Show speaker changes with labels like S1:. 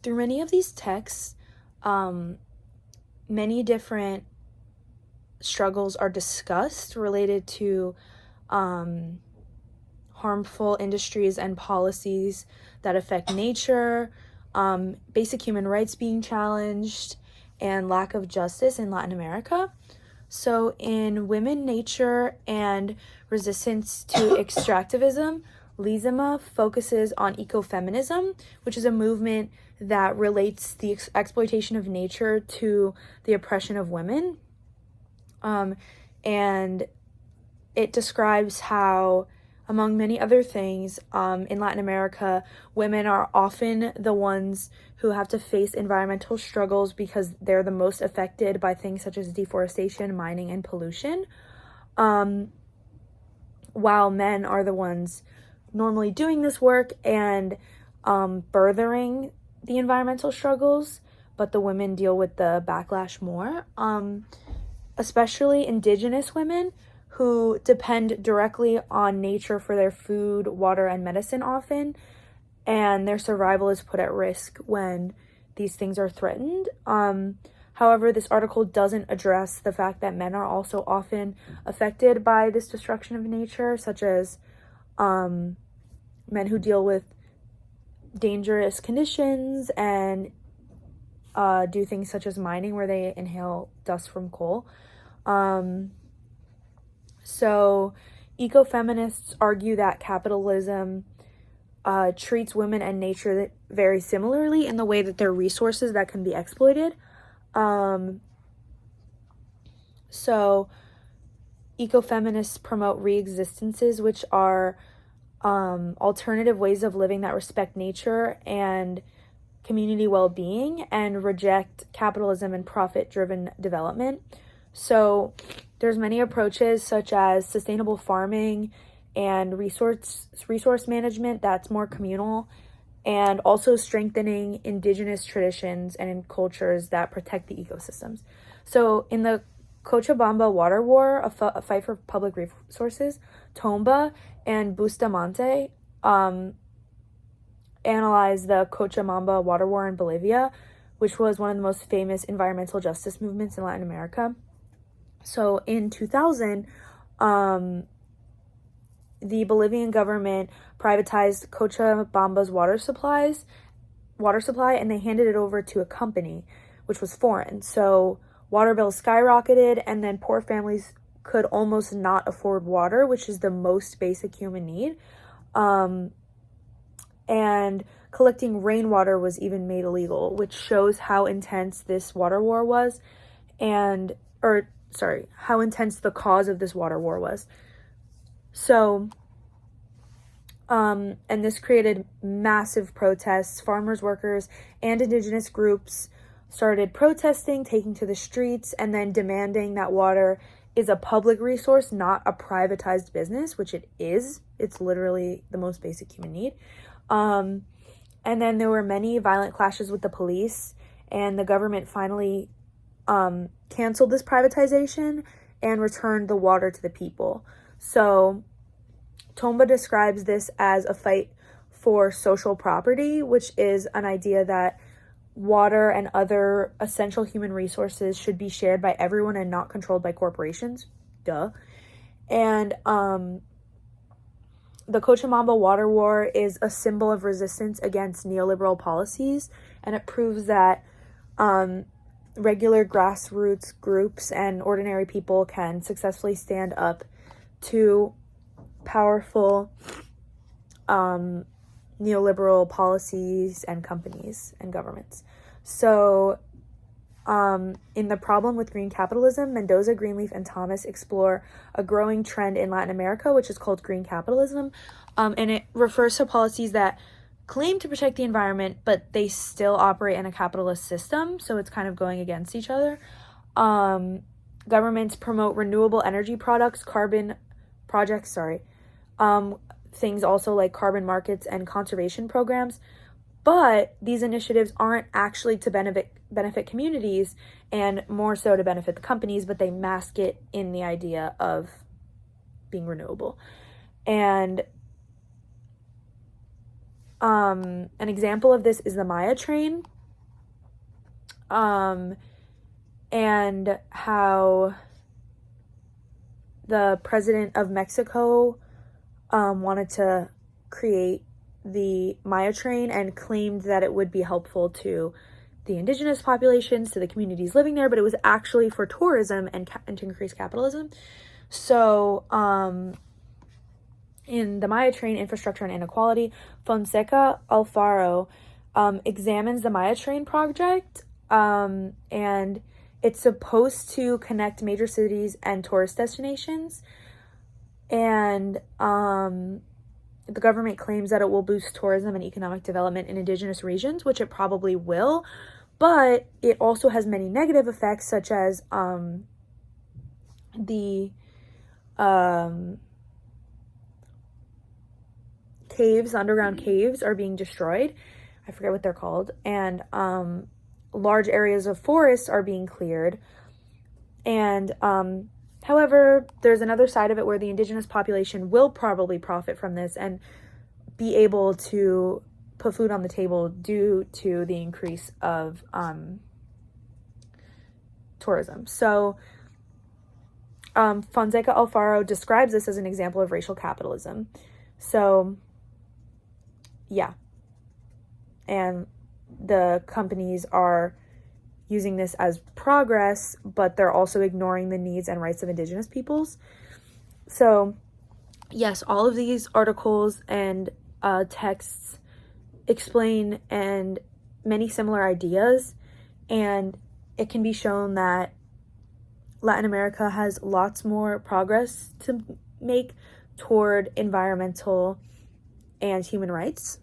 S1: through many of these texts, many different struggles are discussed related to harmful industries and policies that affect nature, basic human rights being challenged, and lack of justice in Latin America. So in Women, Nature, and Resistance to Extractivism, Lizama focuses on ecofeminism, which is a movement that relates the exploitation of nature to the oppression of women. And it describes how, among many other things, in Latin America, women are often the ones who have to face environmental struggles because they're the most affected by things such as deforestation, mining, and pollution, while men are the ones normally doing this work and furthering the environmental struggles, but the women deal with the backlash more, especially indigenous women who depend directly on nature for their food, water, and medicine often, and their survival is put at risk when these things are threatened. However, this article doesn't address the fact that men are also often affected by this destruction of nature, such as men who deal with dangerous conditions and do things such as mining, where they inhale dust from coal. So ecofeminists argue that capitalism treats women and nature very similarly in the way that they're resources that can be exploited. So ecofeminists promote re-existences, which are alternative ways of living that respect nature and community well-being and reject capitalism and profit-driven development. So there's many approaches such as sustainable farming and resource management that's more communal, and also strengthening indigenous traditions and cultures that protect the ecosystems. So in the Cochabamba Water War, a fight for public resources, Tomba and Bustamante analyzed the Cochabamba Water War in Bolivia, which was one of the most famous environmental justice movements in Latin America. So in 2000, the Bolivian government privatized Cochabamba's water supply, and they handed it over to a company, which was foreign. So water bills skyrocketed, and then poor families could almost not afford water, which is the most basic human need. And collecting rainwater was even made illegal, which shows how intense this water war was, how intense the cause of this water war was. So, and this created massive protests. Farmers, workers, and indigenous groups started protesting, taking to the streets, and then demanding that water is a public resource, not a privatized business, which it is. It's literally the most basic human need. And then there were many violent clashes with the police, and the government finally canceled this privatization and returned the water to the people. So Tomba describes this as a fight for social property, which is an idea that water and other essential human resources should be shared by everyone and not controlled by corporations. Duh. And the Cochabamba Water War is a symbol of resistance against neoliberal policies, and it proves that regular grassroots groups and ordinary people can successfully stand up to powerful neoliberal policies and companies and governments. So in The Problem with Green Capitalism, Mendoza, Greenleaf, and Thomas explore a growing trend in Latin America, which is called green capitalism, and it refers to policies that claim to protect the environment, but they still operate in a capitalist system, so it's kind of going against each other. Governments promote renewable energy things also like carbon markets and conservation programs, but these initiatives aren't actually to benefit communities and more so to benefit the companies, but they mask it in the idea of being renewable. And an example of this is the Maya train, and how the president of Mexico wanted to create the Maya train and claimed that it would be helpful to the indigenous populations, to the communities living there, but it was actually for tourism and to increase capitalism. So, in the Maya Train, Infrastructure and Inequality, Fonseca Alfaro examines the Maya Train project, and it's supposed to connect major cities and tourist destinations. And the government claims that it will boost tourism and economic development in indigenous regions, which it probably will, but it also has many negative effects, such as the caves, underground caves, are being destroyed. I forget what they're called. And large areas of forests are being cleared. And however, there's another side of it where the indigenous population will probably profit from this and be able to put food on the table due to the increase of tourism. So Fonseca Alfaro describes this as an example of racial capitalism. So yeah, and the companies are using this as progress, but they're also ignoring the needs and rights of indigenous peoples. So yes, all of these articles and texts explain and many similar ideas, and it can be shown that Latin America has lots more progress to make toward environmental and human rights.